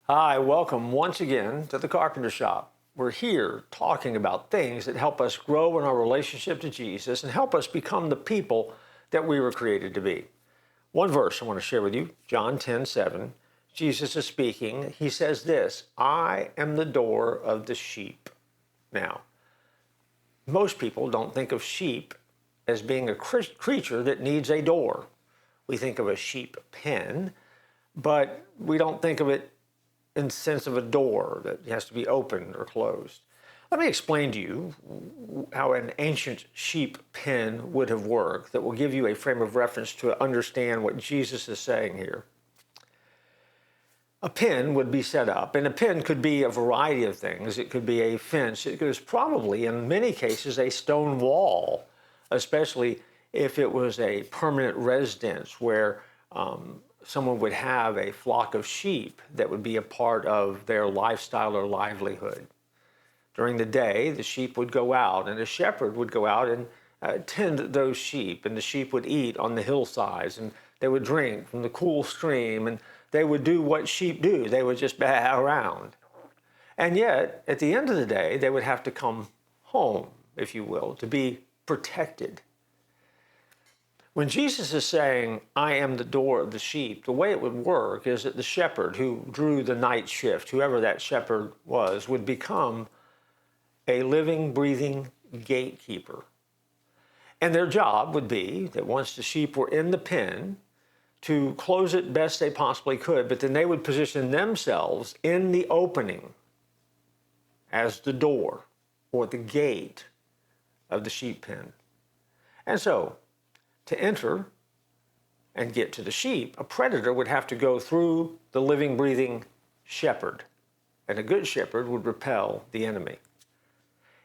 Hi, welcome once again to the Carpenter Shop. We're here talking about things that help us grow in our relationship to Jesus and help us become the people that we were created to be. One verse I want to share with you, John 10:7. Jesus is speaking. He says this, "I am the door of the sheep." Now, most people don't think of sheep as being a creature that needs a door. We think of a sheep pen, but we don't think of it in the sense of a door that has to be opened or closed. Let me explain to you how an ancient sheep pen would have worked that will give you a frame of reference to understand what Jesus is saying here. A pen would be set up, and a pen could be a variety of things. It could be a fence. It was probably, in many cases, a stone wall, especially if it was a permanent residence where someone would have a flock of sheep that would be a part of their lifestyle or livelihood. During the day, the sheep would go out, and a shepherd would go out and tend those sheep, and the sheep would eat on the hillsides, and they would drink from the cool stream, and they would do what sheep do. They would just baa around. And yet, at the end of the day, they would have to come home, if you will, to be protected. When Jesus is saying, "I am the door of the sheep," the way it would work is that the shepherd who drew the night shift, whoever that shepherd was, would become a living, breathing gatekeeper. And their job would be that once the sheep were in the pen, to close it best they possibly could, but then they would position themselves in the opening as the door or the gate of the sheep pen. And so, to enter and get to the sheep, a predator would have to go through the living, breathing shepherd, and a good shepherd would repel the enemy.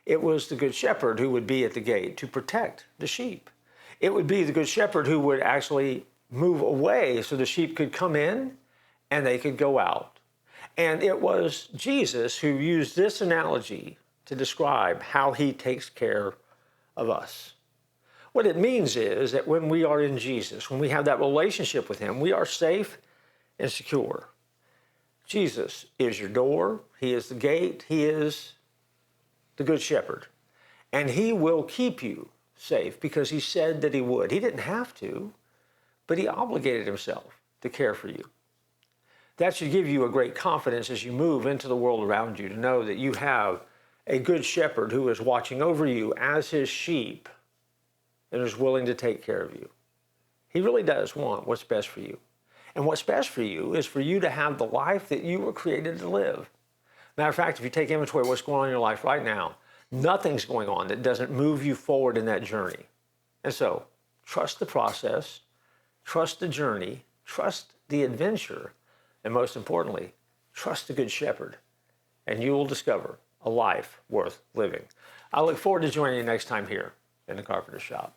It was the good shepherd who would be at the gate to protect the sheep. It would be the good shepherd who would actually move away so the sheep could come in and they could go out. And it was Jesus who used this analogy to describe how he takes care of us. What it means is that when we are in Jesus, when we have that relationship with him, we are safe and secure. Jesus is your door. He is the gate. He is the good shepherd. And he will keep you safe because he said that he would. He didn't have to, but he obligated himself to care for you. That should give you a great confidence as you move into the world around you to know that you have a good shepherd who is watching over you as his sheep and is willing to take care of you. He really does want what's best for you. And what's best for you is for you to have the life that you were created to live. Matter of fact, if you take inventory of what's going on in your life right now, nothing's going on that doesn't move you forward in that journey. And so, trust the process, trust the journey, trust the adventure, and most importantly, trust the good shepherd, and you will discover a life worth living. I look forward to joining you next time here in the Carpenter Shop.